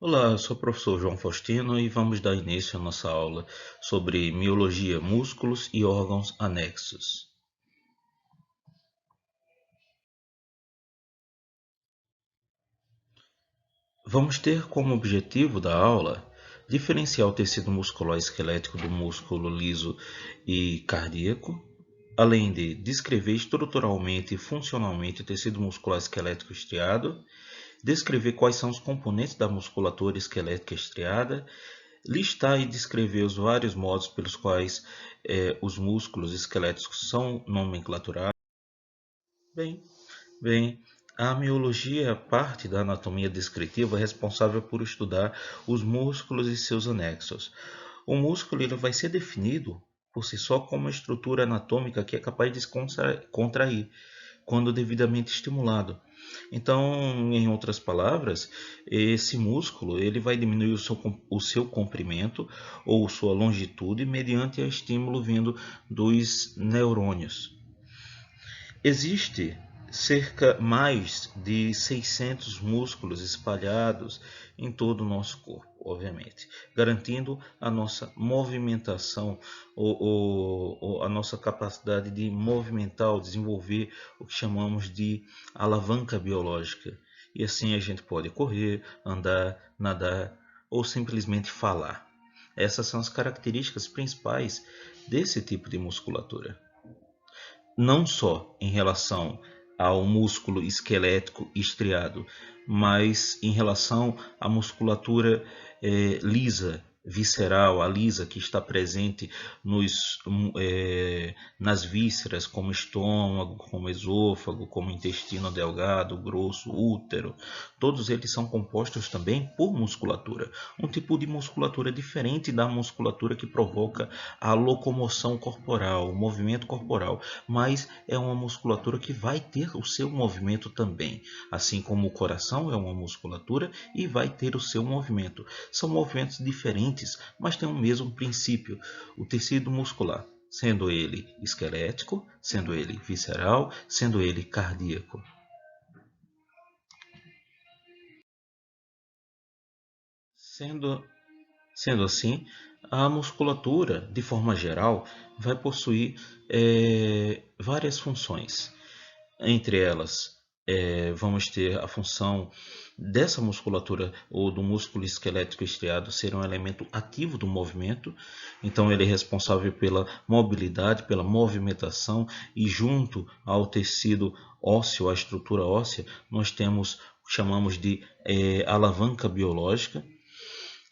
Olá, eu sou o professor João Faustino e vamos dar início à nossa aula sobre miologia, músculos e órgãos anexos. Vamos ter como objetivo da aula diferenciar o tecido muscular esquelético do músculo liso e cardíaco, além de descrever estruturalmente e funcionalmente o tecido muscular esquelético estriado, descrever quais são os componentes da musculatura esquelética estriada, listar e descrever os vários modos pelos quais os músculos esqueléticos são nomenclaturados. Bem, bem, a miologia, parte da anatomia descritiva, é responsável por estudar os músculos e seus anexos. O músculo ele vai ser definido por si só como uma estrutura anatômica que é capaz de se contrair quando devidamente estimulado. Então, em outras palavras, esse músculo ele vai diminuir o seu comprimento ou sua longitude mediante o estímulo vindo dos neurônios. Existe cerca mais de 600 músculos espalhados em todo o nosso corpo, obviamente, garantindo a nossa movimentação ou a nossa capacidade de movimentar ou desenvolver o que chamamos de alavanca biológica. E assim a gente pode correr, andar, nadar ou simplesmente falar. Essas são as características principais desse tipo de musculatura, não só em relação ao músculo esquelético estriado, mas em relação à musculatura lisa, visceral, a lisa, que está presente nas vísceras, como estômago, como esôfago, como intestino delgado, grosso, útero. Todos eles são compostos também por musculatura, um tipo de musculatura diferente da musculatura que provoca a locomoção corporal, o movimento corporal, mas é uma musculatura que vai ter o seu movimento também, assim como o coração é uma musculatura e vai ter o seu movimento. São movimentos diferentes, mas têm o mesmo princípio, o tecido muscular, sendo ele esquelético, sendo ele visceral, sendo ele cardíaco. Sendo, sendo assim, a musculatura, de forma geral, vai possuir várias funções. Entre elas, vamos ter a função dessa musculatura ou do músculo esquelético estriado ser um elemento ativo do movimento. Então, ele é responsável pela mobilidade, pela movimentação, e junto ao tecido ósseo, à estrutura óssea, nós temos o que chamamos de alavanca biológica.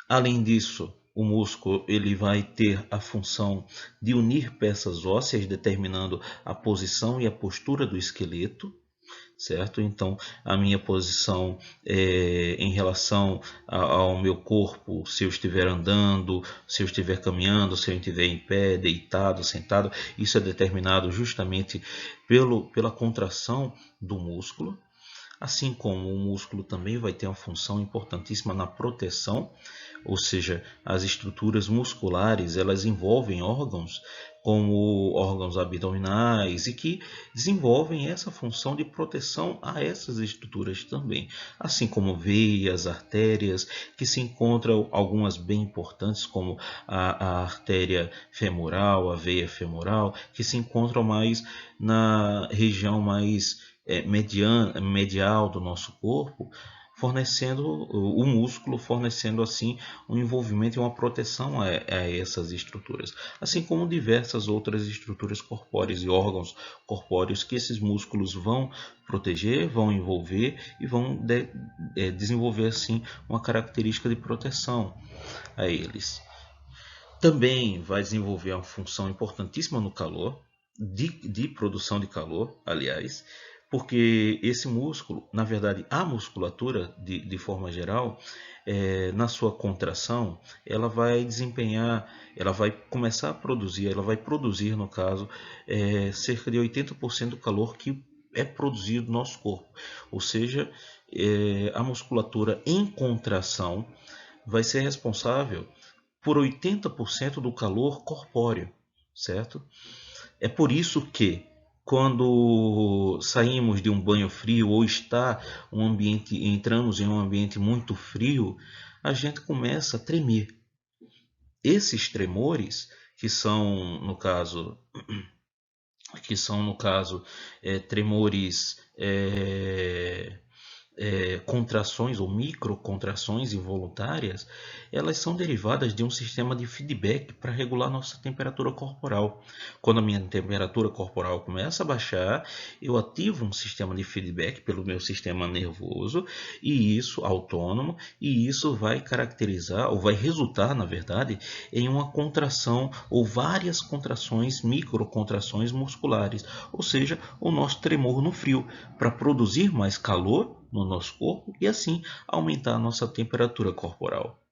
Além disso, o músculo ele vai ter a função de unir peças ósseas, determinando a posição e a postura do esqueleto, certo? Então, a minha posição em relação ao meu corpo, se eu estiver andando, se eu estiver caminhando, se eu estiver em pé, deitado, sentado, isso é determinado justamente pela contração do músculo. Assim como o músculo também vai ter uma função importantíssima na proteção, ou seja, as estruturas musculares elas envolvem órgãos como órgãos abdominais e que desenvolvem essa função de proteção a essas estruturas também, assim como veias, artérias, que se encontram algumas bem importantes como a artéria femoral, a veia femoral, que se encontram mais na região mais medial do nosso corpo, fornecendo o músculo, fornecendo assim um envolvimento e uma proteção a essas estruturas, assim como diversas outras estruturas corpóreas e órgãos corpóreos que esses músculos vão proteger, vão envolver e vão desenvolver assim uma característica de proteção a eles. Também vai desenvolver uma função importantíssima no calor, de produção de calor, aliás, porque esse músculo, na verdade, a musculatura, de forma geral, na sua contração, ela vai desempenhar, ela vai começar a produzir, ela vai produzir, no caso, cerca de 80% do calor que é produzido no nosso corpo. Ou seja, a musculatura em contração vai ser responsável por 80% do calor corpóreo, certo? É por isso que quando saímos de um banho frio ou entramos em um ambiente muito frio, a gente começa a tremer. Esses tremores, que são, no caso, tremores contrações ou microcontrações involuntárias, elas são derivadas de um sistema de feedback para regular nossa temperatura corporal. Quando a minha temperatura corporal começa a baixar, eu ativo um sistema de feedback pelo meu sistema nervoso, e isso autônomo, e isso vai caracterizar, ou vai resultar, na verdade, em uma contração ou várias contrações, microcontrações musculares, ou seja, o nosso tremor no frio, para produzir mais calor no nosso corpo e assim aumentar a nossa temperatura corporal.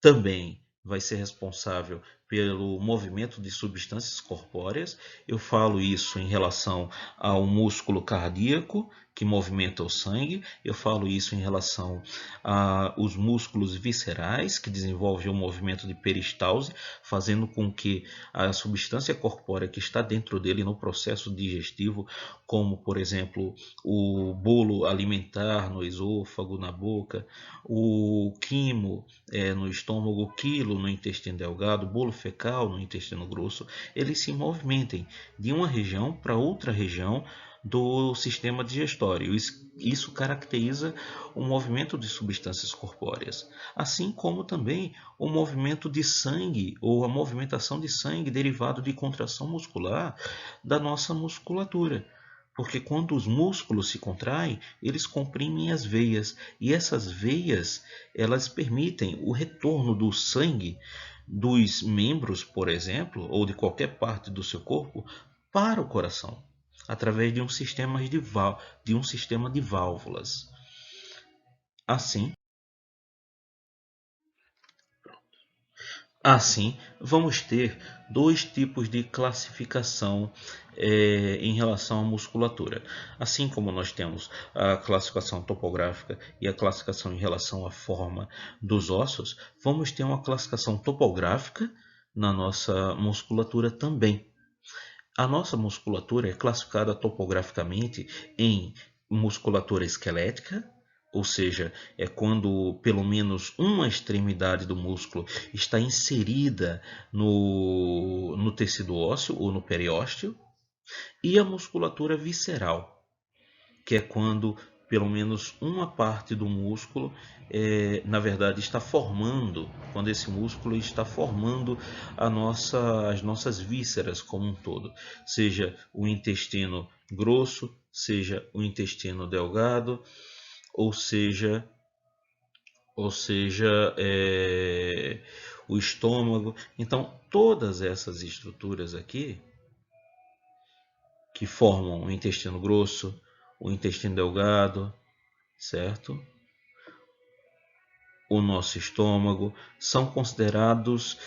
Também vai ser responsável pelo movimento de substâncias corpóreas. Eu falo isso em relação ao músculo cardíaco, que movimenta o sangue. Eu falo isso em relação aos músculos viscerais, que desenvolvem o movimento de peristalse, fazendo com que a substância corpórea que está dentro dele no processo digestivo, como por exemplo o bolo alimentar no esôfago, na boca, o quimo no estômago, o quilo no intestino delgado, o bolo fecal no intestino grosso, eles se movimentem de uma região para outra região do sistema digestório. Isso caracteriza o movimento de substâncias corpóreas, assim como também o movimento de sangue ou a movimentação de sangue derivado de contração muscular da nossa musculatura. Porque quando os músculos se contraem, eles comprimem as veias, e essas veias, elas permitem o retorno do sangue dos membros, por exemplo, ou de qualquer parte do seu corpo, para o coração, através de um sistema de válvulas. Assim, Assim, vamos ter dois tipos de classificação em relação à musculatura. Assim como nós temos a classificação topográfica e a classificação em relação à forma dos ossos, vamos ter uma classificação topográfica na nossa musculatura também. A nossa musculatura é classificada topograficamente em musculatura esquelética, ou seja, é quando pelo menos uma extremidade do músculo está inserida no tecido ósseo ou no periósteo, e a musculatura visceral, que é quando pelo menos uma parte do músculo, na verdade, está formando, quando esse músculo está formando as nossas vísceras como um todo, seja o intestino grosso, seja o intestino delgado, ou seja, o estômago. Então, todas essas estruturas aqui que formam o intestino grosso, o intestino delgado, certo? O nosso estômago, são considerados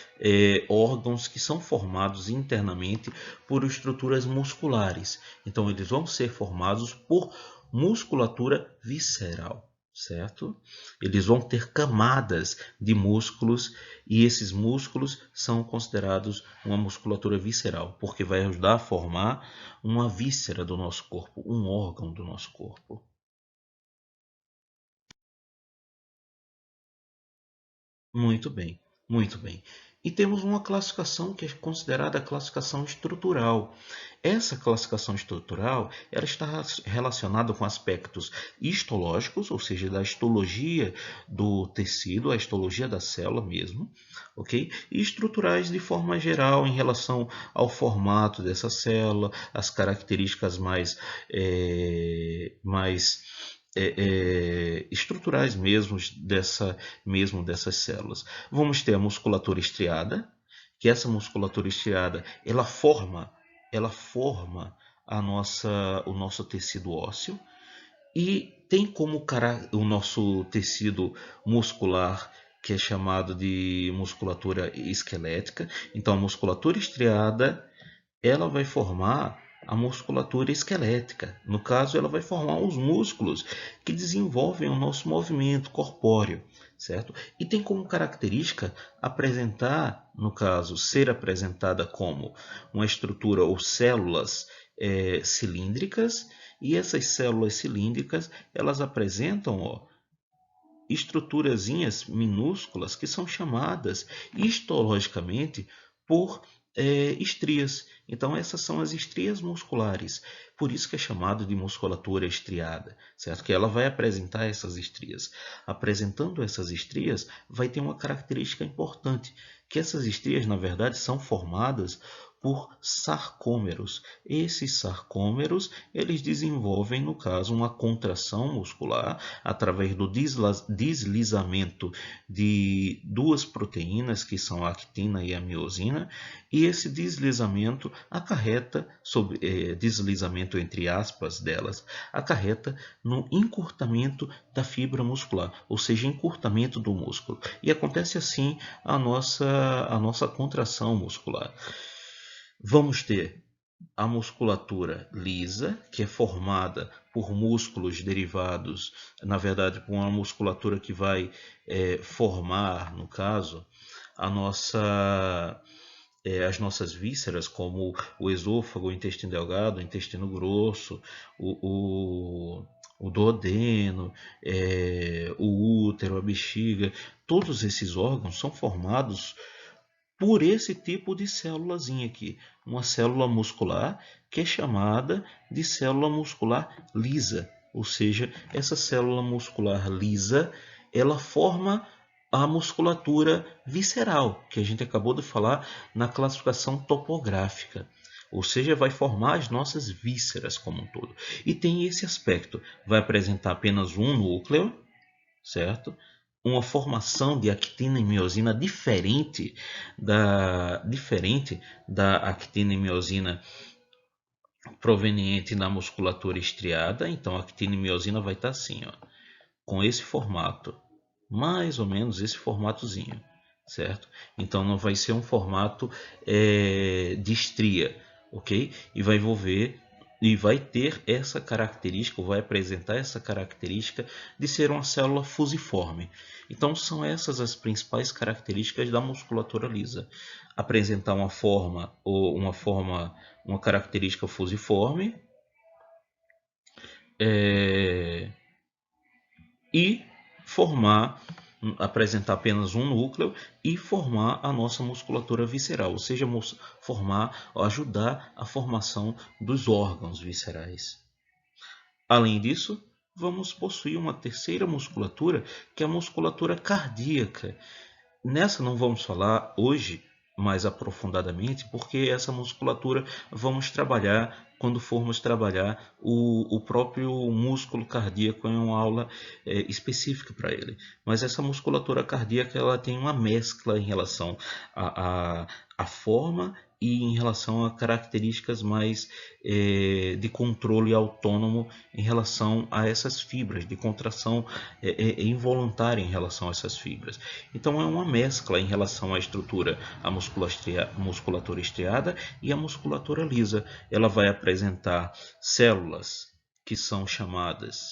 órgãos que são formados internamente por estruturas musculares. Então, eles vão ser formados por musculatura visceral, certo? Eles vão ter camadas de músculos, e esses músculos são considerados uma musculatura visceral, porque vai ajudar a formar uma víscera do nosso corpo, um órgão do nosso corpo. Muito bem, muito bem. E temos uma classificação que é considerada a classificação estrutural. Essa classificação estrutural, ela está relacionada com aspectos histológicos, ou seja, da histologia do tecido, a histologia da célula mesmo, ok? E estruturais de forma geral em relação ao formato dessa célula, as características mais estruturais mesmo dessas células. Vamos ter a musculatura estriada, que essa musculatura estriada ela forma o nosso tecido ósseo, e tem como o nosso tecido muscular, que é chamado de musculatura esquelética. Então, a musculatura estriada, ela vai formar a musculatura esquelética. No caso, ela vai formar os músculos que desenvolvem o nosso movimento corpóreo, certo? E tem como característica apresentar, no caso, ser apresentada como uma estrutura ou células cilíndricas, e essas células cilíndricas, elas apresentam estruturazinhas minúsculas que são chamadas histologicamente por estrias. Então essas são as estrias musculares. Por isso que é chamado de musculatura estriada, certo? Que ela vai apresentar essas estrias. Apresentando essas estrias, vai ter uma característica importante, que essas estrias, na verdade, são formadas por sarcômeros. Esses sarcômeros, eles desenvolvem, no caso, uma contração muscular através do deslizamento de duas proteínas, que são a actina e a miosina, e esse deslizamento acarreta, deslizamento entre aspas delas, acarreta no encurtamento da fibra muscular, ou seja, encurtamento do músculo. E acontece assim a nossa contração muscular. Vamos ter a musculatura lisa, que é formada por músculos derivados, na verdade, por uma musculatura que vai formar, no caso, as nossas vísceras, como o esôfago, o intestino delgado, o intestino grosso, o duodeno, o útero, a bexiga. Todos esses órgãos são formados por esse tipo de célulazinha aqui, uma célula muscular que é chamada de célula muscular lisa, ou seja, essa célula muscular lisa, ela forma a musculatura visceral, que a gente acabou de falar na classificação topográfica, ou seja, vai formar as nossas vísceras como um todo. E tem esse aspecto, vai apresentar apenas um núcleo, certo? Uma formação de actina e miosina diferente da actina e miosina proveniente da musculatura estriada. Então a actina e miosina vai estar assim, ó, com esse formato, mais ou menos esse formatozinho, certo? Então não vai ser um formato de estria, ok? E vai envolver e vai ter essa característica, ou vai apresentar essa característica de ser uma célula fusiforme. Então são essas as principais características da musculatura lisa. Apresentar uma característica fusiforme, e apresentar apenas um núcleo e formar a nossa musculatura visceral, ou seja, ajudar a formação dos órgãos viscerais. Além disso, vamos possuir uma terceira musculatura, que é a musculatura cardíaca. Nessa não vamos falar hoje mais aprofundadamente, porque essa musculatura vamos trabalhar quando formos trabalhar o próprio músculo cardíaco em uma aula específica para ele. Mas essa musculatura cardíaca ela tem uma mescla em relação à forma e em relação a características mais de controle autônomo em relação a essas fibras, de contração involuntária em relação a essas fibras. Então é uma mescla em relação à estrutura, a musculatura estriada e a musculatura lisa. Ela vai apresentar células que são chamadas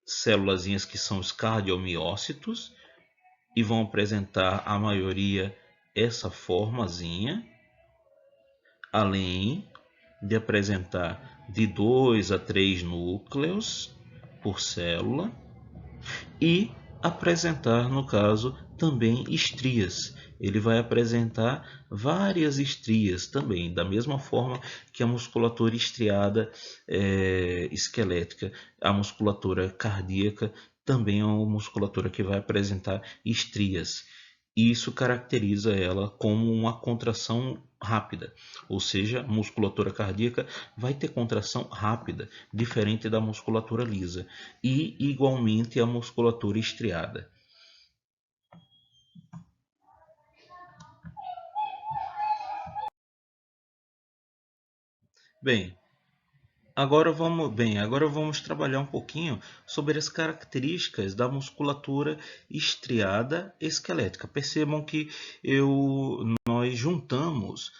célulazinhas que são os cardiomiócitos e vão apresentar a maioria essa formazinha, além de apresentar de 2 a 3 núcleos por célula e apresentar, no caso, também estrias. Ele vai apresentar várias estrias também, da mesma forma que a musculatura estriada esquelética. A musculatura cardíaca também é uma musculatura que vai apresentar estrias. Isso caracteriza ela como uma contração rápida, ou seja, a musculatura cardíaca vai ter contração rápida, diferente da musculatura lisa, e igualmente a musculatura estriada. Bem, agora vamos trabalhar um pouquinho sobre as características da musculatura estriada esquelética. Percebam que nós juntamos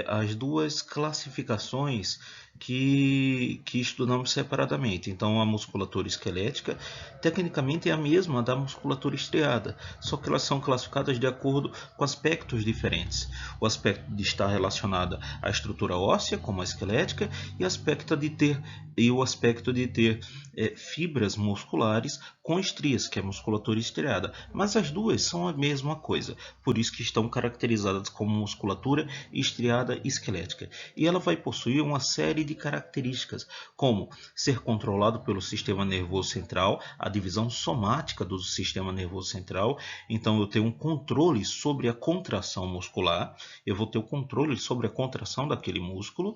as duas classificações que estudamos separadamente. Então, a musculatura esquelética, tecnicamente, é a mesma da musculatura estriada, só que elas são classificadas de acordo com aspectos diferentes. O aspecto de estar relacionada à estrutura óssea, como a esquelética, e o aspecto de ter fibras musculares com estrias, que é a musculatura estriada. Mas as duas são a mesma coisa, por isso que estão caracterizadas como musculatura estriada esquelética. E ela vai possuir uma série de características, como ser controlado pelo sistema nervoso central, a divisão somática do sistema nervoso central. Então eu tenho um controle sobre a contração muscular, eu vou ter o controle sobre a contração daquele músculo.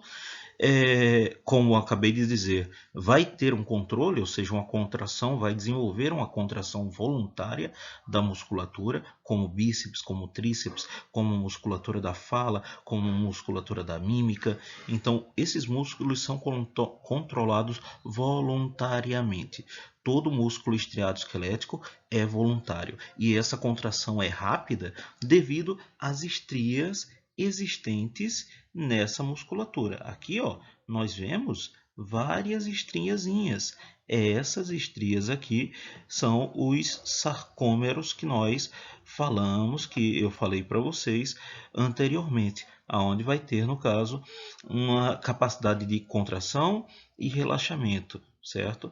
Como eu acabei de dizer, vai ter um controle, ou seja, uma contração, vai desenvolver uma contração voluntária da musculatura, como bíceps, como tríceps, como musculatura da fala, como musculatura da mímica. Então, esses músculos são controlados voluntariamente. Todo músculo estriado esquelético é voluntário e essa contração é rápida devido às estrias existentes nessa musculatura. Aqui, ó, nós vemos várias estriazinhas. Essas estrias aqui são os sarcômeros que nós falamos, que eu falei para vocês anteriormente, aonde vai ter, no caso, uma capacidade de contração e relaxamento, certo?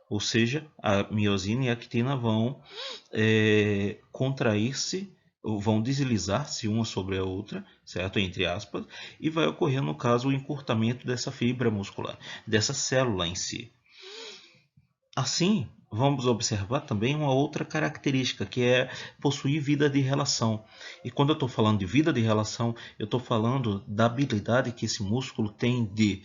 Ou seja, a miosina e a actina vão contrair-se, vão deslizar-se uma sobre a outra, certo? Entre aspas, e vai ocorrer, no caso, o encurtamento dessa fibra muscular, dessa célula em si. Assim, vamos observar também uma outra característica, que é possuir vida de relação. E quando eu estou falando de vida de relação, eu estou falando da habilidade que esse músculo tem de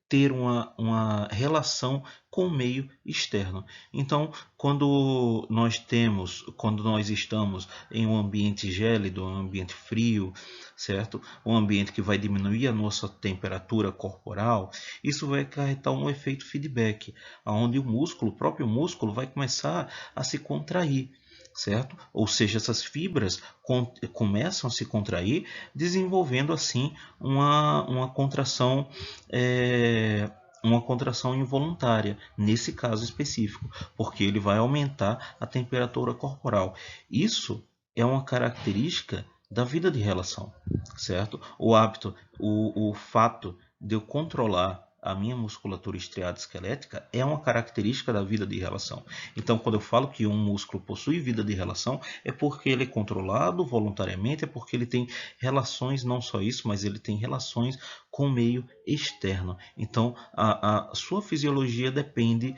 ter uma relação com o meio externo. Então, quando nós estamos em um ambiente gélido, um ambiente frio, certo? Um ambiente que vai diminuir a nossa temperatura corporal, isso vai acarretar um efeito feedback, onde o próprio músculo vai começar a se contrair, certo? Ou seja, essas fibras começam a se contrair, desenvolvendo assim uma contração involuntária, nesse caso específico, porque ele vai aumentar a temperatura corporal. Isso é uma característica da vida de relação, certo? O hábito, o fato de eu controlar a minha musculatura estriada esquelética é uma característica da vida de relação. Então, quando eu falo que um músculo possui vida de relação, é porque ele é controlado voluntariamente, é porque ele tem relações, não só isso, mas ele tem relações com o meio externo. Então, a sua fisiologia depende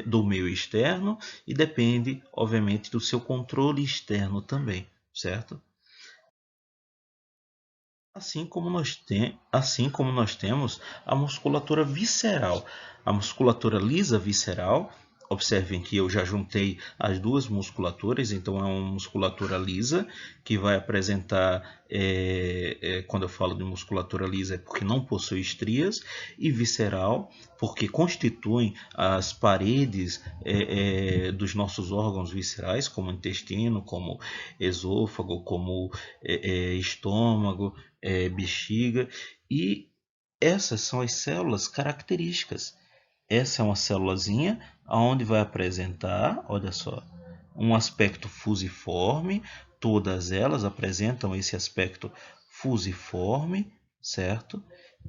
do meio externo e depende, obviamente, do seu controle externo também, certo? Assim como nós temos a musculatura visceral, a musculatura lisa visceral. Observem que eu já juntei as duas musculaturas, então é uma musculatura lisa que vai apresentar, quando eu falo de musculatura lisa, é porque não possui estrias, e visceral, porque constituem as paredes dos nossos órgãos viscerais, como intestino, como esôfago, como estômago, bexiga, e essas são as células características. Essa é uma célulazinha onde vai apresentar, olha só, um aspecto fusiforme. Todas elas apresentam esse aspecto fusiforme, certo?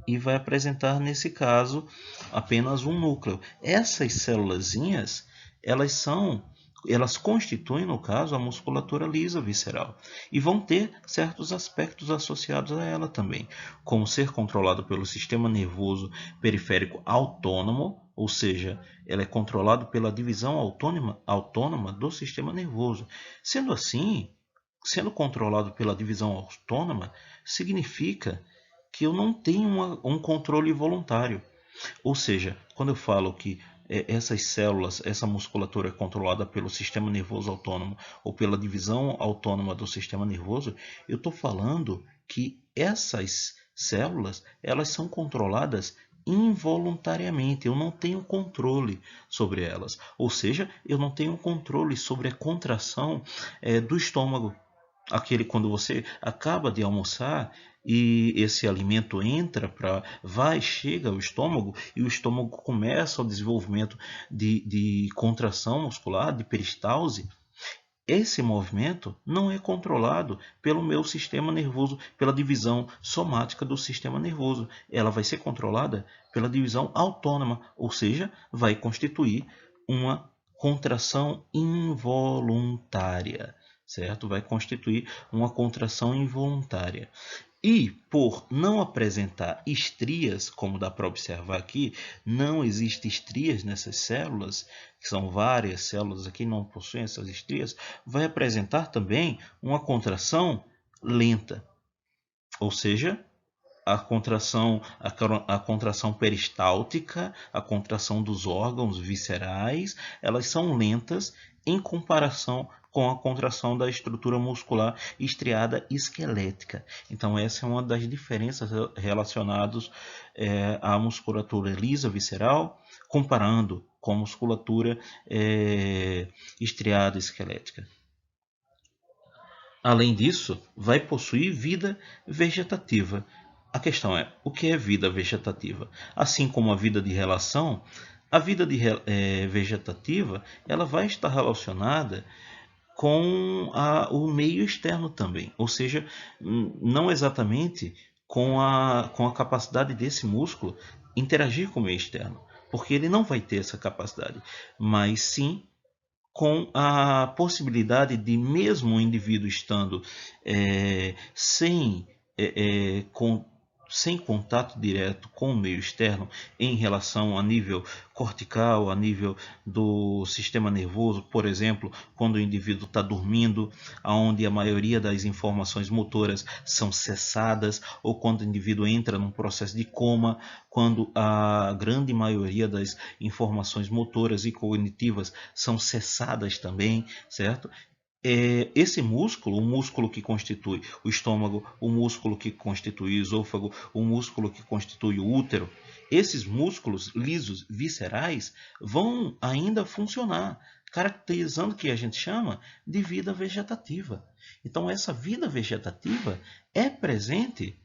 E vai apresentar, nesse caso, apenas um núcleo. Essas célulazinhas, elas constituem, no caso, a musculatura lisa visceral e vão ter certos aspectos associados a ela também, como ser controlado pelo sistema nervoso periférico autônomo, ou seja, ela é controlada pela divisão autônoma do sistema nervoso. Sendo assim, sendo controlado pela divisão autônoma, significa que eu não tenho um controle voluntário. Ou seja, quando eu falo que essas células, essa musculatura é controlada pelo sistema nervoso autônomo ou pela divisão autônoma do sistema nervoso, eu estou falando que essas células, elas são controladas involuntariamente. Eu não tenho controle sobre elas. Ou seja, eu não tenho controle sobre a contração do estômago, quando você acaba de almoçar e esse alimento chega ao estômago e o estômago começa o desenvolvimento de contração muscular, de peristalse. Esse movimento não é controlado pelo meu sistema nervoso, pela divisão somática do sistema nervoso. Ela vai ser controlada pela divisão autônoma, ou seja, vai constituir uma contração involuntária, certo? Vai constituir uma contração involuntária. E por não apresentar estrias, como dá para observar aqui, não existem estrias nessas células, que são várias células aqui não possuem essas estrias, vai apresentar também uma contração lenta, ou seja, a contração peristáltica, a contração dos órgãos viscerais, elas são lentas em comparação com a contração da estrutura muscular estriada esquelética. Então essa é uma das diferenças relacionadas à musculatura lisa visceral, comparando com a musculatura estriada esquelética. Além disso, vai possuir vida vegetativa. A questão é, o que é vida vegetativa? Assim como a vida de relação, a vida vegetativa ela vai estar relacionada com o meio externo também, ou seja, não exatamente com a capacidade desse músculo interagir com o meio externo, porque ele não vai ter essa capacidade, mas sim com a possibilidade de, mesmo o indivíduo estando sem, sem contato direto com o meio externo em relação a nível cortical, a nível do sistema nervoso, por exemplo, quando o indivíduo está dormindo, onde a maioria das informações motoras são cessadas, ou quando o indivíduo entra num processo de coma, quando a grande maioria das informações motoras e cognitivas são cessadas também, certo? Esse músculo, o músculo que constitui o estômago, o músculo que constitui o esôfago, o músculo que constitui o útero, esses músculos lisos viscerais vão ainda funcionar, caracterizando o que a gente chama de vida vegetativa. Então essa vida vegetativa é presente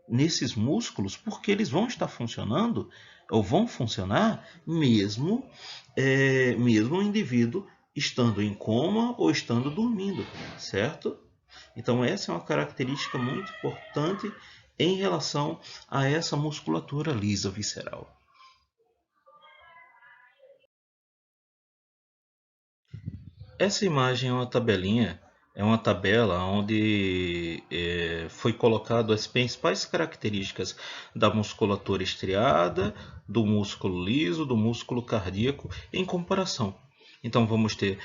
nesses músculos porque eles vão estar funcionando ou vão funcionar mesmo o indivíduo estando em coma ou estando dormindo, certo? Então essa é uma característica muito importante em relação a essa musculatura lisa visceral. Essa imagem é uma tabelinha, é uma tabela onde foi colocado as principais características da musculatura estriada, do músculo liso, do músculo cardíaco em comparação. Então vamos ter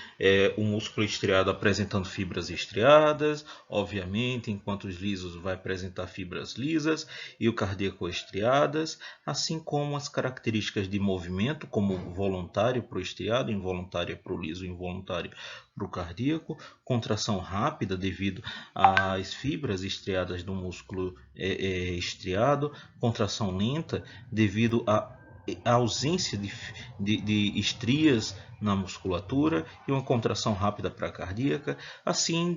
o músculo estriado apresentando fibras estriadas, obviamente, enquanto os lisos vai apresentar fibras lisas e o cardíaco estriadas, assim como as características de movimento, como voluntário para o estriado, involuntário para o liso, involuntário para o cardíaco, contração rápida devido às fibras estriadas do músculo estriado, contração lenta devido à ausência de estrias na musculatura e uma contração rápida para a cardíaca, assim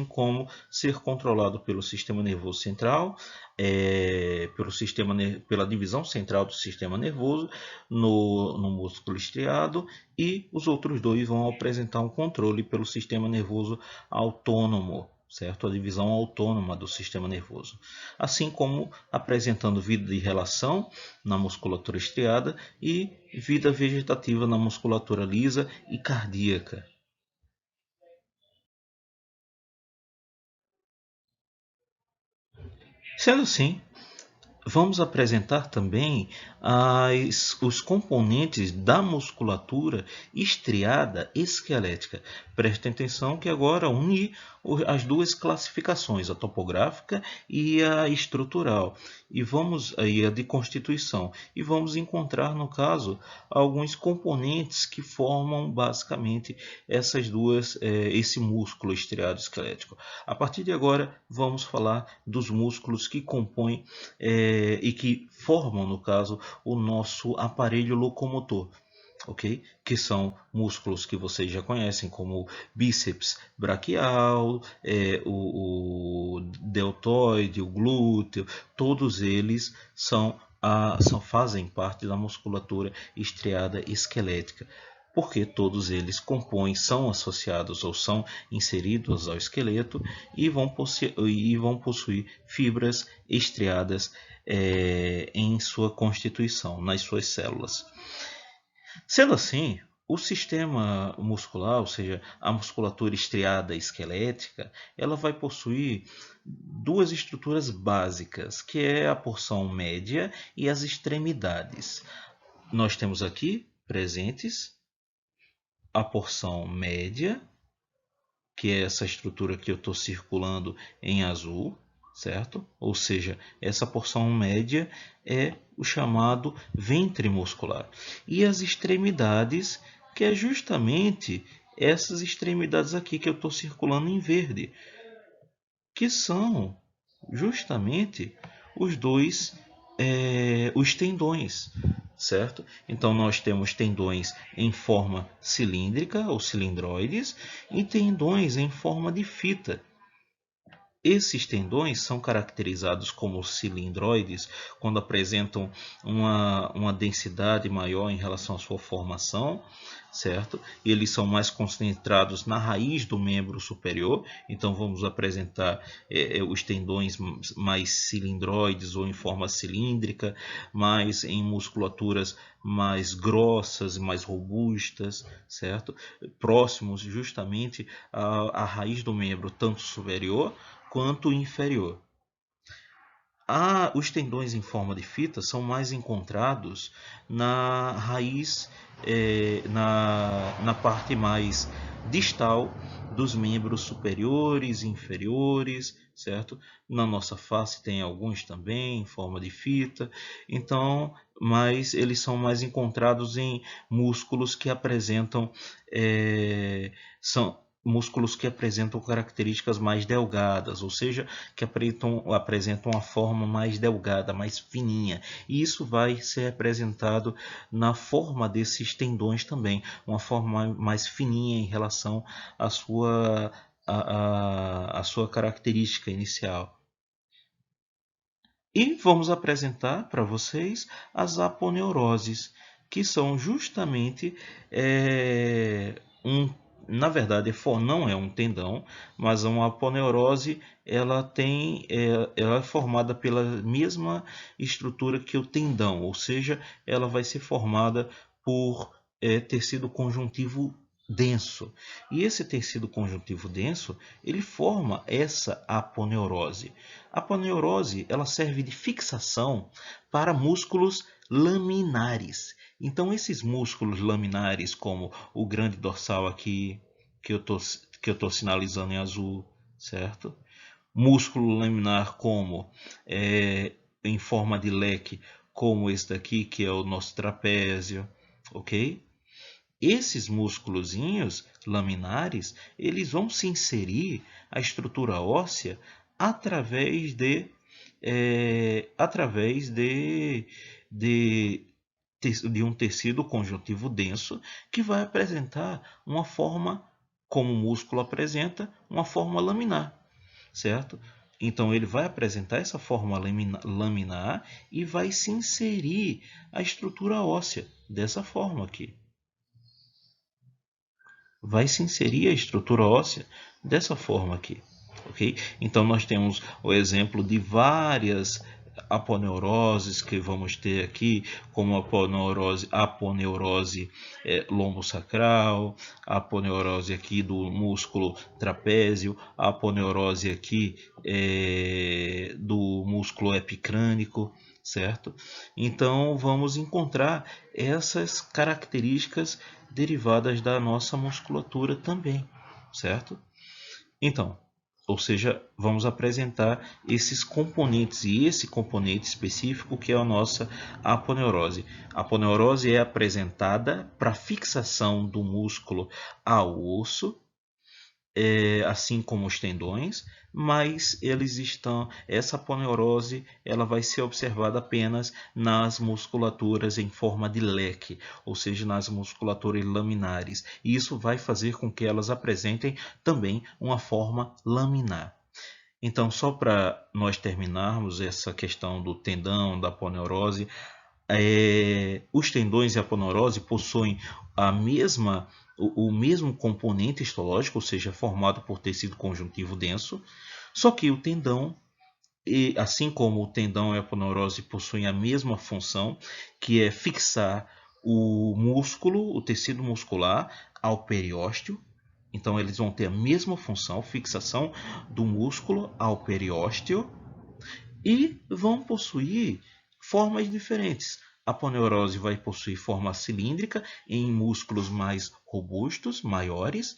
como ser controlado pelo sistema nervoso central, pela divisão central do sistema nervoso no músculo estriado, e os outros dois vão apresentar um controle pelo sistema nervoso autônomo, certo? A divisão autônoma do sistema nervoso, assim como apresentando vida de relação na musculatura estriada e vida vegetativa na musculatura lisa e cardíaca. Sendo assim, vamos apresentar também os componentes da musculatura estriada esquelética. Prestem atenção que agora une as duas classificações, a topográfica e a estrutural, e a de constituição, e vamos encontrar no caso alguns componentes que formam basicamente esse músculo estriado esquelético. A partir de agora vamos falar dos músculos que compõem e que formam, no caso, o nosso aparelho locomotor. ok? Que são músculos que vocês já conhecem, como o bíceps braquial, o deltoide, o glúteo, todos eles fazem parte da musculatura estriada esquelética, porque todos eles são associados ou são inseridos ao esqueleto e vão possuir fibras estriadas em sua constituição, nas suas células. Sendo assim, o sistema muscular, ou seja, a musculatura estriada esquelética, ela vai possuir duas estruturas básicas, que é a porção média e as extremidades. Nós temos aqui presentes a porção média, que é essa estrutura que eu estou circulando em azul, certo? Ou seja, essa porção média é o chamado ventre muscular. E as extremidades, que é justamente essas extremidades aqui que eu estou circulando em verde, que são justamente os tendões, certo? Então nós temos tendões em forma cilíndrica ou cilindroides e tendões em forma de fita. Esses tendões são caracterizados como cilindroides quando apresentam uma densidade maior em relação à sua formação, certo? Eles são mais concentrados na raiz do membro superior, então vamos apresentar os tendões mais cilindroides ou em forma cilíndrica, mais em musculaturas mais grossas e mais robustas, certo? Próximos justamente à raiz do membro, tanto superior quanto inferior. Os tendões em forma de fita são mais encontrados na raiz, na parte mais distal dos membros superiores e inferiores, certo? Na nossa face tem alguns também em forma de fita, então, mas eles são mais encontrados em músculos que apresentam músculos que apresentam características mais delgadas, ou seja, que apresentam uma forma mais delgada, mais fininha. E isso vai ser apresentado na forma desses tendões também, uma forma mais fininha em relação à sua característica inicial. E vamos apresentar para vocês as aponeuroses, que são justamente na verdade, não é um tendão, mas uma aponeurose ela é formada pela mesma estrutura que o tendão, ou seja, ela vai ser formada por tecido conjuntivo denso. E esse tecido conjuntivo denso, ele forma essa aponeurose. A aponeurose, ela serve de fixação para músculos laminares. Então, esses músculos laminares, como o grande dorsal aqui, que eu estou sinalizando em azul, certo? Músculo laminar como em forma de leque, como esse daqui, que é o nosso trapézio, ok? Esses músculozinhos laminares, eles vão se inserir à estrutura óssea através de um tecido conjuntivo denso que vai apresentar uma forma, como o músculo apresenta, uma forma laminar, certo? Então ele vai apresentar essa forma laminar e vai se inserir a estrutura óssea dessa forma aqui. Vai se inserir a estrutura óssea dessa forma aqui, ok? Então nós temos o exemplo de várias aponeuroses que vamos ter aqui, como a aponeurose lombosacral, a aponeurose aqui do músculo trapézio, a aponeurose aqui do músculo epicrânico, certo? Então vamos encontrar essas características derivadas da nossa musculatura também, certo? Então, ou seja, vamos apresentar esses componentes e esse componente específico que é a nossa aponeurose. A aponeurose é apresentada para fixação do músculo ao osso assim como os tendões, mas essa aponeurose ela vai ser observada apenas nas musculaturas em forma de leque, ou seja, nas musculaturas laminares. E isso vai fazer com que elas apresentem também uma forma laminar. Então, só para nós terminarmos essa questão do tendão, da aponeurose, os tendões e a aponeurose possuem o mesmo componente histológico, ou seja, formado por tecido conjuntivo denso, só que o tendão, assim como o tendão e a aponeurose possuem a mesma função, que é fixar o músculo, o tecido muscular, ao periósteo. Então eles vão ter a mesma função, fixação do músculo ao periósteo, e vão possuir formas diferentes. A aponeurose vai possuir forma cilíndrica em músculos mais robustos, maiores,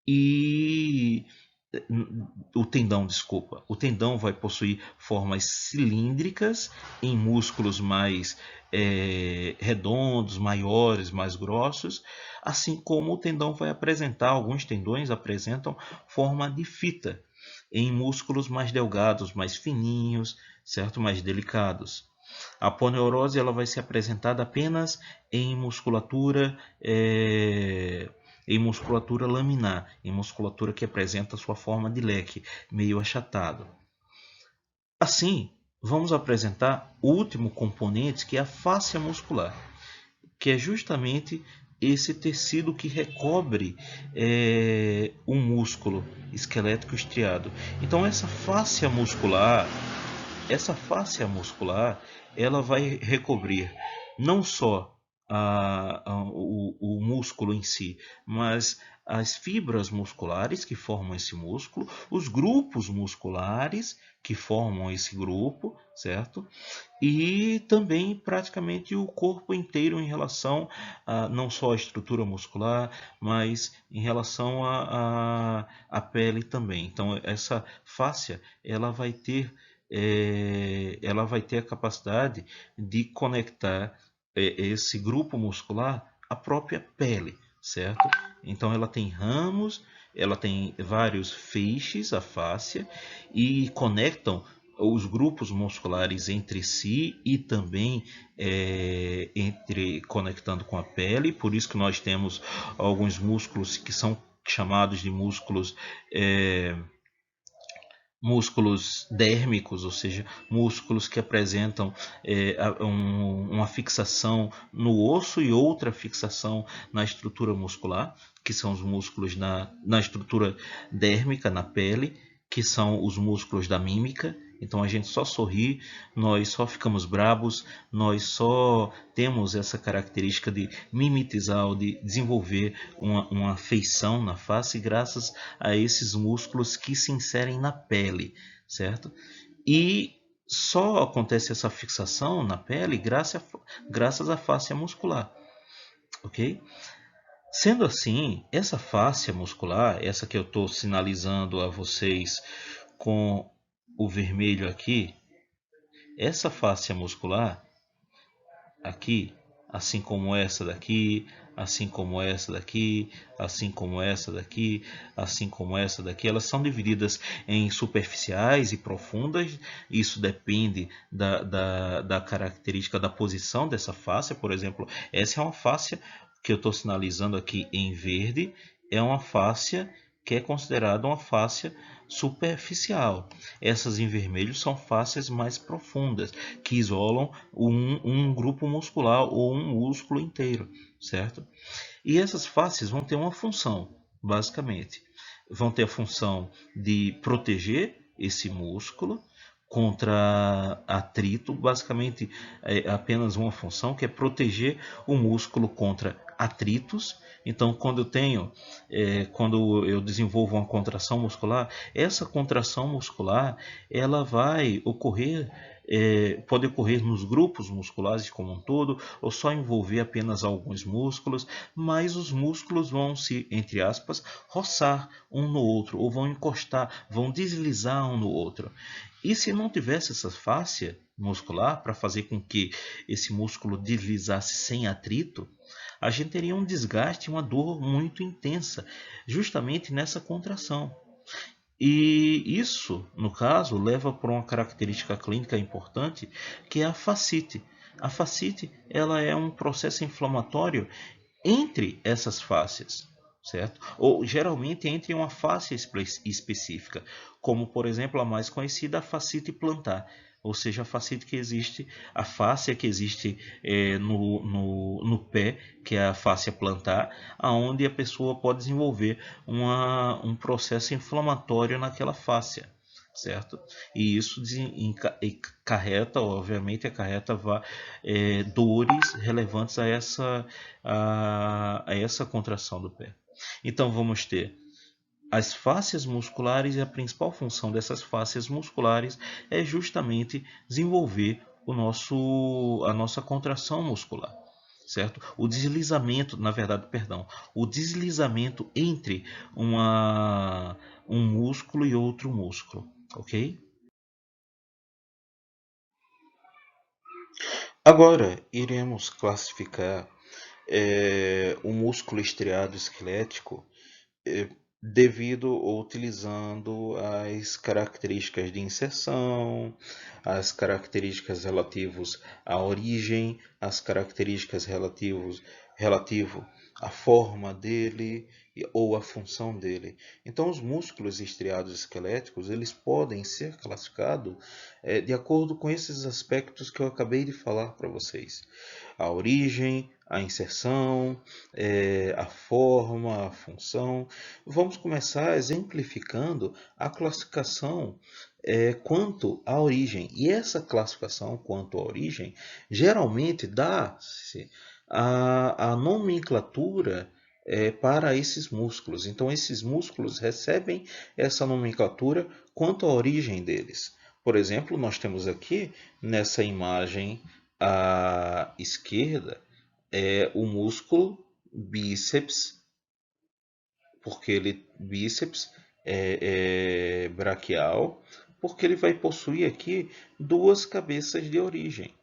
e o tendão vai possuir formas cilíndricas em músculos mais redondos, maiores, mais grossos, assim como o tendão vai apresentar, alguns tendões apresentam forma de fita em músculos mais delgados, mais fininhos, certo? Mais delicados. A aponeurose ela vai ser apresentada apenas em musculatura laminar, em musculatura que apresenta sua forma de leque, meio achatado. Assim, vamos apresentar o último componente, que é a fáscia muscular, que é justamente esse tecido que recobre o músculo esquelético estriado. Então essa fáscia muscular, ela vai recobrir não só o músculo em si, mas as fibras musculares que formam esse músculo, os grupos musculares que formam esse grupo, certo? E também praticamente o corpo inteiro em relação a não só a estrutura muscular, mas em relação à pele também. Então essa fáscia ela vai ter a capacidade de conectar esse grupo muscular à própria pele, certo? Então ela tem ramos, ela tem vários feixes, a fáscia, e conectam os grupos musculares entre si e também conectando com a pele. Por isso que nós temos alguns músculos que são chamados de músculos dérmicos, ou seja, músculos que apresentam uma fixação no osso e outra fixação na estrutura muscular, que são os músculos na estrutura dérmica, na pele, que são os músculos da mímica. Então a gente só sorri, nós só ficamos brabos, nós só temos essa característica de mimetizar ou de desenvolver uma feição na face graças a esses músculos que se inserem na pele, certo? E só acontece essa fixação na pele graças à fáscia muscular, ok? Sendo assim, essa fáscia muscular, essa que eu estou sinalizando a vocês com o vermelho aqui, essa fáscia muscular aqui, assim como essa daqui, assim como essa daqui, assim como essa daqui, assim como essa daqui, elas são divididas em superficiais e profundas. Isso depende da característica da posição dessa fáscia. Por exemplo, essa é uma fáscia que eu estou sinalizando aqui em verde, é uma fáscia que é considerada uma fáscia superficial. Essas em vermelho são fáscias mais profundas, que isolam um grupo muscular ou um músculo inteiro, certo? E essas fáscias vão ter uma função, basicamente. Vão ter a função de proteger esse músculo contra atrito, basicamente é apenas uma função, que é proteger o músculo contra atritos. Então, quando eu desenvolvo uma contração muscular, essa contração muscular ela vai ocorrer, pode ocorrer nos grupos musculares como um todo, ou só envolver apenas alguns músculos, mas os músculos vão se, entre aspas, roçar um no outro, ou vão encostar, vão deslizar um no outro. E se não tivesse essa fáscia muscular para fazer com que esse músculo deslizasse sem atrito, a gente teria um desgaste, uma dor muito intensa, justamente nessa contração. E isso, no caso, leva para uma característica clínica importante, que é a fascite. A fascite, ela é um processo inflamatório entre essas fáscias, certo? Ou geralmente entre uma face específica, como por exemplo a mais conhecida, a fascite plantar, ou seja, a fascite que existe, a fáscia que existe no pé, que é a fáscia plantar, aonde a pessoa pode desenvolver um processo inflamatório naquela fáscia, certo? E isso acarreta, obviamente, dores relevantes a essa contração do pé. Então vamos ter as fáscias musculares, e a principal função dessas fáscias musculares é justamente desenvolver a nossa contração muscular, certo? O deslizamento, na verdade, perdão, o deslizamento entre um músculo e outro músculo, ok? Agora iremos classificar o músculo estriado esquelético devido ou utilizando as características de inserção, as características relativas à origem, as características relativo à forma dele ou à função dele. Então, os músculos estriados esqueléticos eles podem ser classificados de acordo com esses aspectos que eu acabei de falar para vocês: a origem, a inserção, a forma, a função. Vamos começar exemplificando a classificação quanto à origem. E essa classificação quanto à origem geralmente dá-se a nomenclatura para esses músculos. Então, esses músculos recebem essa nomenclatura quanto à origem deles. Por exemplo, nós temos aqui nessa imagem à esquerda o músculo bíceps, porque ele bíceps braquial, porque ele vai possuir aqui duas cabeças de origem.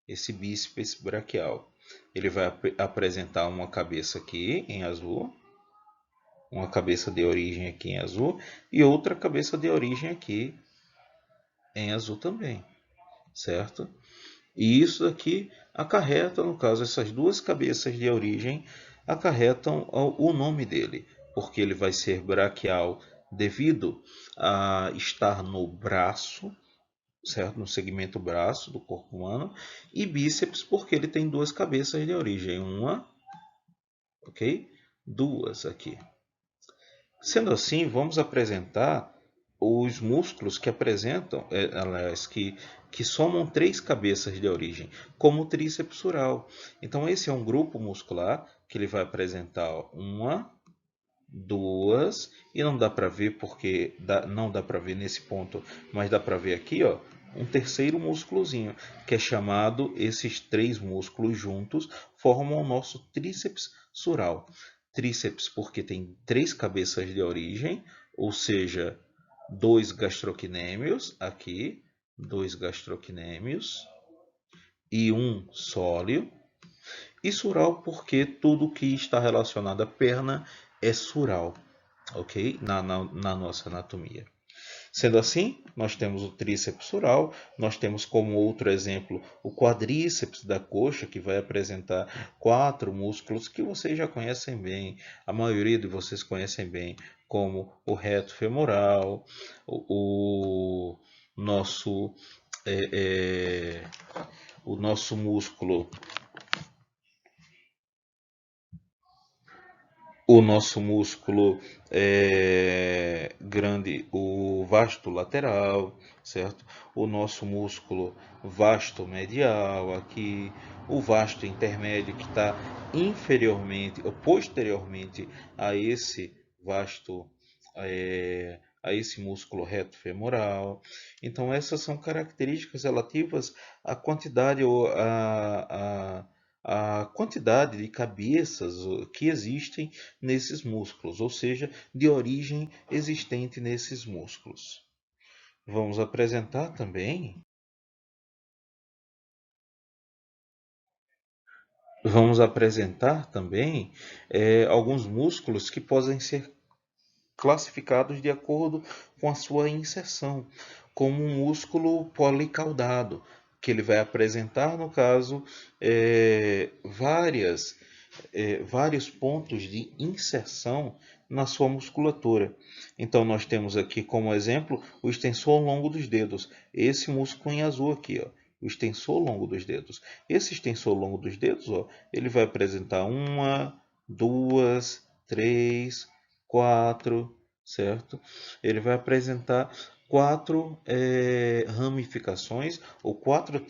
Esse bíceps braquial, ele vai apresentar uma cabeça aqui em azul, uma cabeça de origem aqui em azul e outra cabeça de origem aqui em azul também, certo? E isso aqui acarreta, no caso, essas duas cabeças de origem acarretam o nome dele, porque ele vai ser braquial devido a estar no braço, certo? No segmento braço do corpo humano, e bíceps porque ele tem duas cabeças de origem, uma, ok? Duas aqui. Sendo assim, vamos apresentar os músculos que apresentam, aliás, que somam três cabeças de origem, como o tríceps sural. Então, esse é um grupo muscular que ele vai apresentar uma, duas, e não dá para ver porque não dá para ver nesse ponto, mas dá para ver aqui, ó, um terceiro músculozinho, que é chamado, esses três músculos juntos formam o nosso tríceps sural. Tríceps porque tem três cabeças de origem, ou seja, dois gastrocnêmios aqui, dois gastrocnêmios e um sólio. E sural porque tudo que está relacionado à perna é sural, ok? Na nossa anatomia. Sendo assim, nós temos o tríceps sural, nós temos como outro exemplo o quadríceps da coxa, que vai apresentar quatro músculos que vocês já conhecem bem, a maioria de vocês conhecem bem, como o reto femoral, o nosso, é, é, o nosso músculo grande, o vasto lateral, certo? O nosso músculo vasto medial aqui, o vasto intermédio que está inferiormente ou posteriormente a esse vasto, a esse músculo reto femoral. Então essas são características relativas à quantidade ou a quantidade de cabeças que existem nesses músculos, ou seja, de origem existente nesses músculos. Vamos apresentar também Vamos apresentar também alguns músculos que podem ser classificados de acordo com a sua inserção, como um músculo policaudado, que ele vai apresentar, no caso, vários pontos de inserção na sua musculatura. Então, nós temos aqui como exemplo o extensor longo dos dedos, esse músculo em azul aqui, ó, o extensor longo dos dedos. Esse extensor longo dos dedos, ó, ele vai apresentar uma, duas, três, quatro, certo? Ele vai apresentar quatro ramificações ou quatro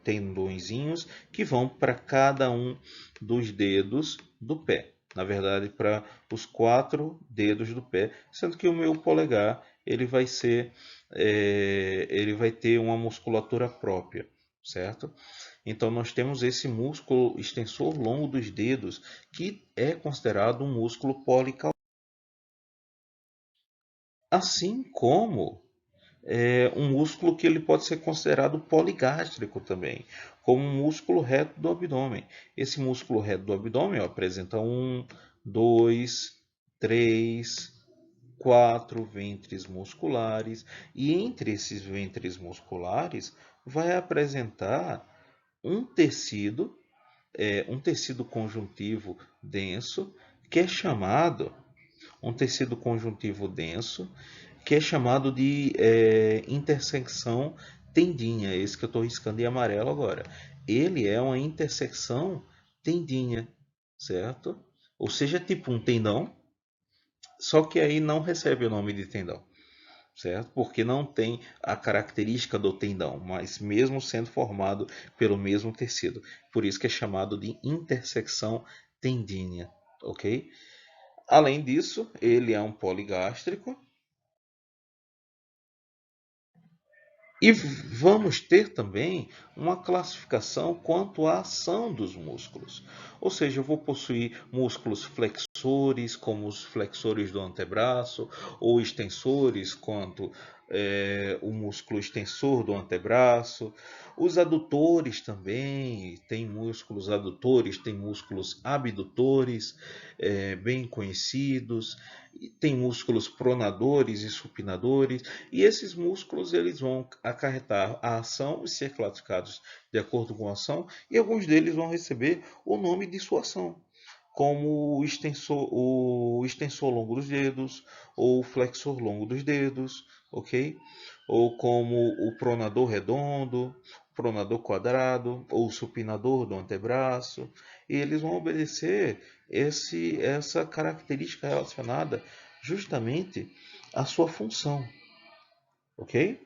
tendõezinhos que vão para cada um dos dedos do pé. Na verdade, para os quatro dedos do pé, sendo que o meu polegar ele vai ter uma musculatura própria, certo? Então nós temos esse músculo extensor longo dos dedos, que é considerado um músculo policaudal. Assim como um músculo que ele pode ser considerado poligástrico também, como um músculo reto do abdômen. Esse músculo reto do abdômen apresenta um, dois, três, quatro ventres musculares, e entre esses ventres musculares vai apresentar um tecido conjuntivo denso, que é chamado um tecido conjuntivo denso, que é chamado de intersecção tendinha, esse que eu estou riscando em amarelo agora. Ele é uma intersecção tendinha, certo? Ou seja, tipo um tendão, só que aí não recebe o nome de tendão, certo? Porque não tem a característica do tendão, mas mesmo sendo formado pelo mesmo tecido. Por isso que é chamado de intersecção tendínea, ok? Além disso, ele é um poligástrico. E vamos ter também uma classificação quanto à ação dos músculos. Ou seja, eu vou possuir músculos flexores, como os flexores do antebraço, ou extensores, quanto o músculo extensor do antebraço. Os adutores também, tem músculos adutores, tem músculos abdutores, bem conhecidos, tem músculos pronadores e supinadores, e esses músculos eles vão acarretar a ação e ser classificados de acordo com a ação, e alguns deles vão receber o nome de sua ação, como o extensor longo dos dedos, ou o flexor longo dos dedos, ok? Ou como o pronador redondo, pronador quadrado, ou o supinador do antebraço, e eles vão obedecer essa característica relacionada justamente à sua função, ok?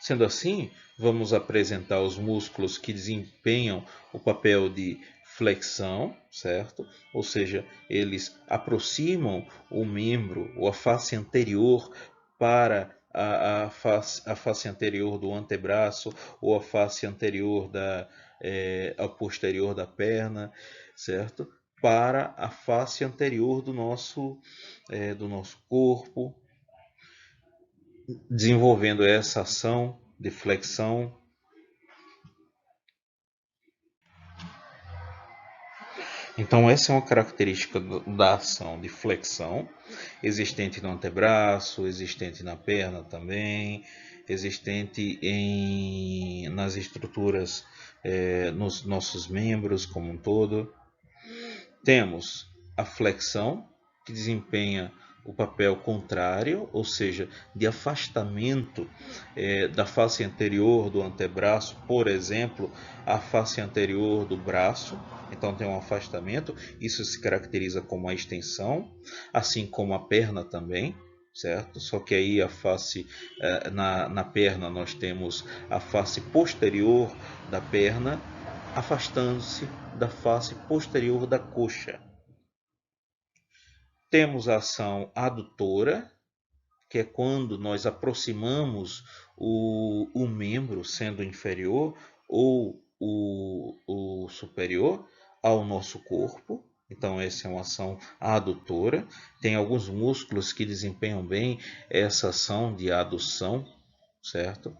Sendo assim, vamos apresentar os músculos que desempenham o papel de flexão, certo? Ou seja, eles aproximam o membro ou a face anterior para a face anterior do antebraço ou a face anterior ao posterior da perna, certo? Para a face anterior do nosso corpo, desenvolvendo essa ação de flexão. Então, essa é uma característica da ação de flexão, existente no antebraço, existente na perna também, existente nas estruturas, nos nossos membros como um todo. Temos a flexão, que desempenha o papel contrário, ou seja, de afastamento da face anterior do antebraço, por exemplo, a face anterior do braço. Então tem um afastamento, isso se caracteriza como a extensão, assim como a perna também, certo? Só que aí a face na perna nós temos a face posterior da perna afastando-se da face posterior da coxa. Temos a ação adutora, que é quando nós aproximamos o membro, sendo inferior ou o superior, ao nosso corpo. Então, essa é uma ação adutora. Tem alguns músculos que desempenham bem essa ação de adução, certo?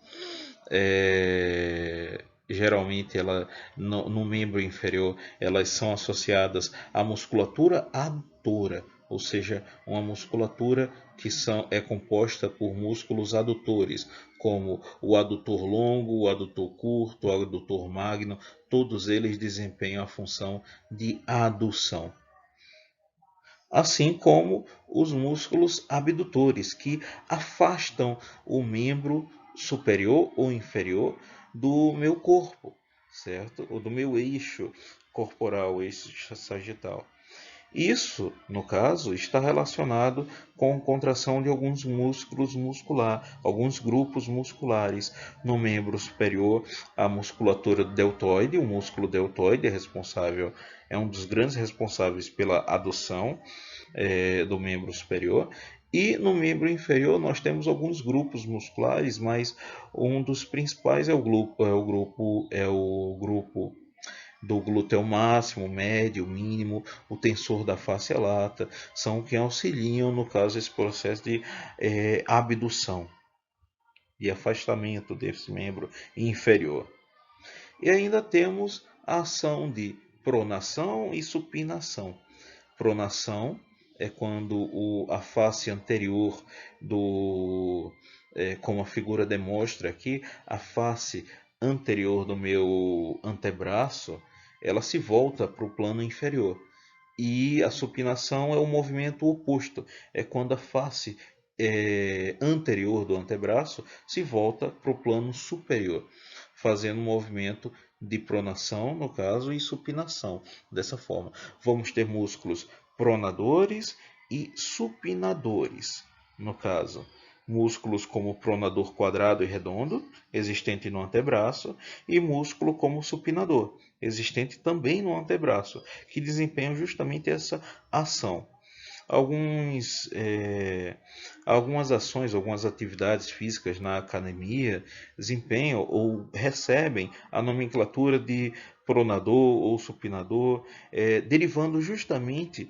geralmente no membro inferior, elas são associadas à musculatura adutora, ou seja, uma musculatura que é composta por músculos adutores, como o adutor longo, o adutor curto, o adutor magno, todos eles desempenham a função de adução. Assim como os músculos abdutores, que afastam o membro superior ou inferior do meu corpo, certo? Ou do meu eixo corporal, eixo sagital. Isso, no caso, está relacionado com a contração de alguns músculos alguns grupos musculares. No membro superior, a musculatura deltoide, o músculo deltoide é um dos grandes responsáveis pela adução do membro superior. E no membro inferior nós temos alguns grupos musculares, mas um dos principais é o grupo do glúteo máximo, médio, mínimo, o tensor da face lata, são que auxiliam, no caso, esse processo de abdução, de afastamento desse membro inferior. E ainda temos a ação de pronação e supinação. Pronação é quando a face anterior como a figura demonstra aqui, a face anterior do meu antebraço, ela se volta para o plano inferior. E a supinação é o movimento oposto, é quando a face anterior do antebraço se volta para o plano superior, fazendo um movimento de pronação, no caso, e supinação. Dessa forma, vamos ter músculos pronadores e supinadores, no caso. Músculos como pronador quadrado e redondo, existente no antebraço, e músculo como supinador, existente também no antebraço, que desempenham justamente essa ação. Algumas ações, algumas atividades físicas na academia desempenham ou recebem a nomenclatura de pronador ou supinador, derivando justamente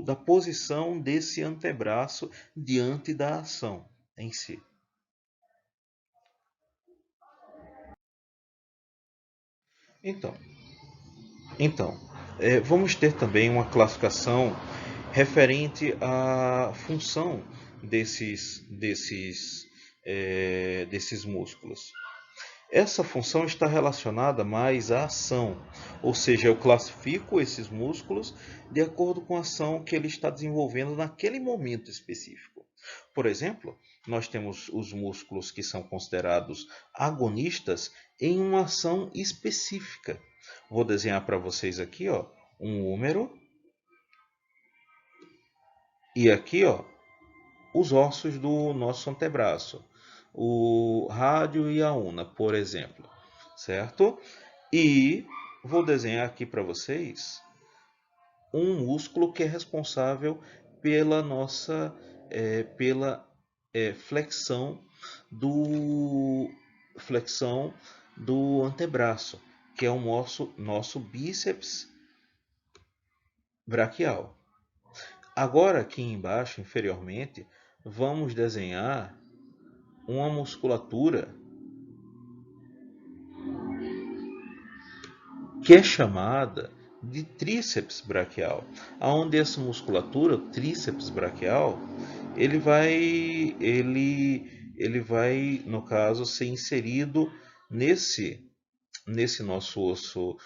da posição desse antebraço diante da ação em si. Então, vamos ter também uma classificação referente à função desses músculos. Essa função está relacionada mais à ação, ou seja, eu classifico esses músculos de acordo com a ação que ele está desenvolvendo naquele momento específico. Por exemplo, nós temos os músculos que são considerados agonistas em uma ação específica. Vou desenhar para vocês aqui, um húmero e aqui, os ossos do nosso antebraço, o rádio e a una, por exemplo, certo? E vou desenhar aqui para vocês um músculo que é responsável pela nossa flexão do antebraço, que é o nosso bíceps braquial. Agora aqui embaixo, inferiormente, vamos desenhar uma musculatura que é chamada de tríceps braquial, aonde essa musculatura, o tríceps braquial, ele vai, no caso, ser inserido nesse nosso osso,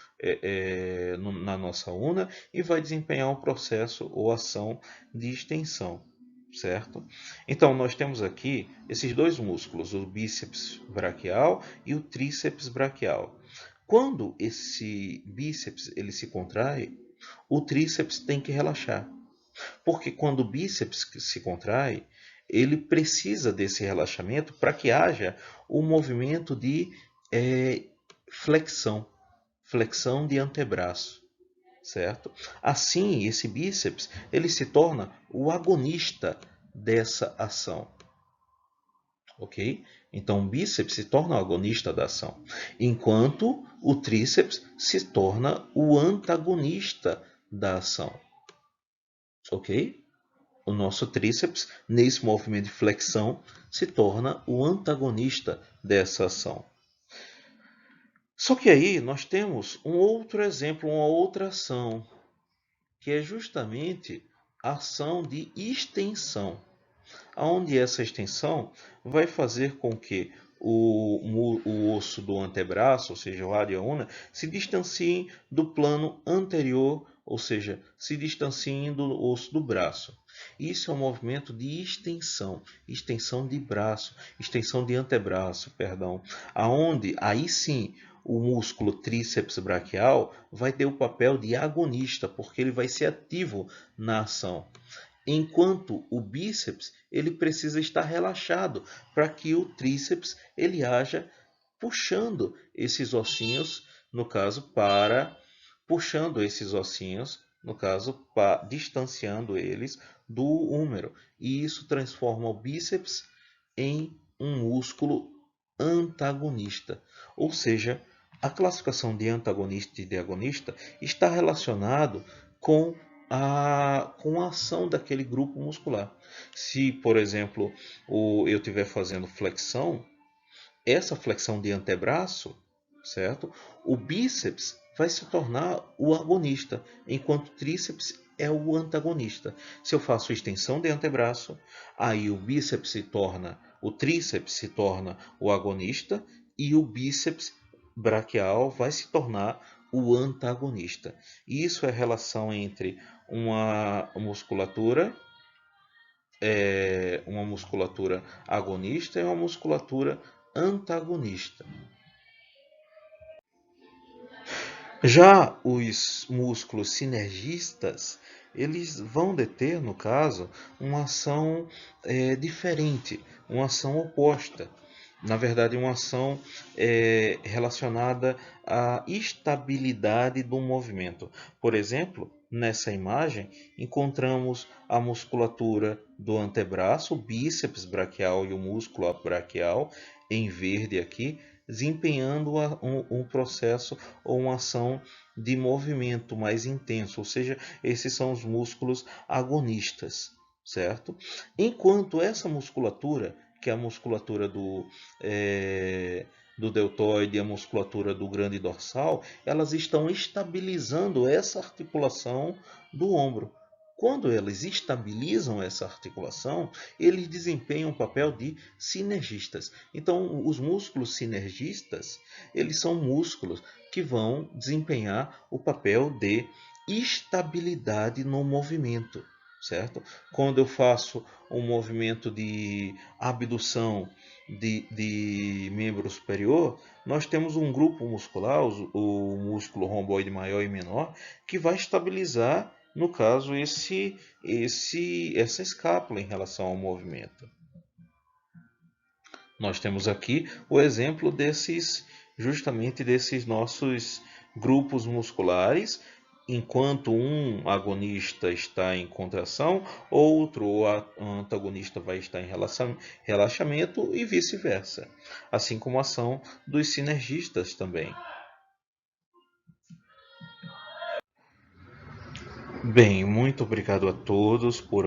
na nossa una, e vai desempenhar um processo ou ação de extensão, certo? Então nós temos aqui esses dois músculos, o bíceps braquial e o tríceps braquial. Quando esse bíceps ele se contrai, o tríceps tem que relaxar, porque quando o bíceps se contrai, ele precisa desse relaxamento para que haja o movimento de flexão de antebraço, certo? Assim, esse bíceps ele se torna o agonista dessa ação, ok? Então, o bíceps se torna o agonista da ação, enquanto o tríceps se torna o antagonista da ação, ok? O nosso tríceps, nesse movimento de flexão, se torna o antagonista dessa ação. Só que aí nós temos um outro exemplo, uma outra ação, que é justamente a ação de extensão, onde essa extensão vai fazer com que o osso do antebraço, ou seja, o radioulna, se distancie do plano anterior, ou seja, se distancie do osso do braço. Isso é um movimento de extensão, extensão de braço, extensão de antebraço, perdão, aonde aí sim o músculo tríceps braquial vai ter o papel de agonista, porque ele vai ser ativo na ação. Enquanto o bíceps ele precisa estar relaxado para que o tríceps ele haja puxando esses ossinhos, no caso para puxando esses ossinhos, no caso para distanciando eles do húmero, e isso transforma o bíceps em um músculo antagonista, ou seja, a classificação de antagonista e de agonista está relacionado com com a ação daquele grupo muscular. Se, por exemplo, eu estiver fazendo flexão, essa flexão de antebraço, certo? O bíceps vai se tornar o agonista, enquanto o tríceps é o antagonista. Se eu faço extensão de antebraço, aí o bíceps se torna, o tríceps se torna o agonista e o bíceps braquial vai se tornar o antagonista. Isso é a relação entre uma musculatura agonista e uma musculatura antagonista. Já os músculos sinergistas, eles vão deter, no caso, uma ação diferente, uma ação oposta. Na verdade, uma ação relacionada à estabilidade do movimento. Por exemplo, nessa imagem, encontramos a musculatura do antebraço, o bíceps braquial e o músculo braquial, em verde aqui, desempenhando um processo ou uma ação de movimento mais intenso, ou seja, esses são os músculos agonistas, certo? Enquanto essa musculatura, que é a musculatura do deltoide e a musculatura do grande dorsal, elas estão estabilizando essa articulação do ombro. Quando eles estabilizam essa articulação, eles desempenham o papel de sinergistas. Então, os músculos sinergistas, eles são músculos que vão desempenhar o papel de estabilidade no movimento, certo? Quando eu faço um movimento de abdução de membro superior, nós temos um grupo muscular, o músculo romboide maior e menor, que vai estabilizar, no caso, essa escápula em relação ao movimento. Nós temos aqui o exemplo justamente desses nossos grupos musculares, enquanto um agonista está em contração, outro antagonista vai estar em relaxamento e vice-versa, assim como a ação dos sinergistas também. Bem, muito obrigado a todos por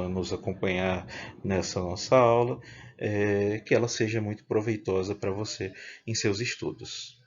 nos acompanhar nessa nossa aula. Que ela seja muito proveitosa para você em seus estudos.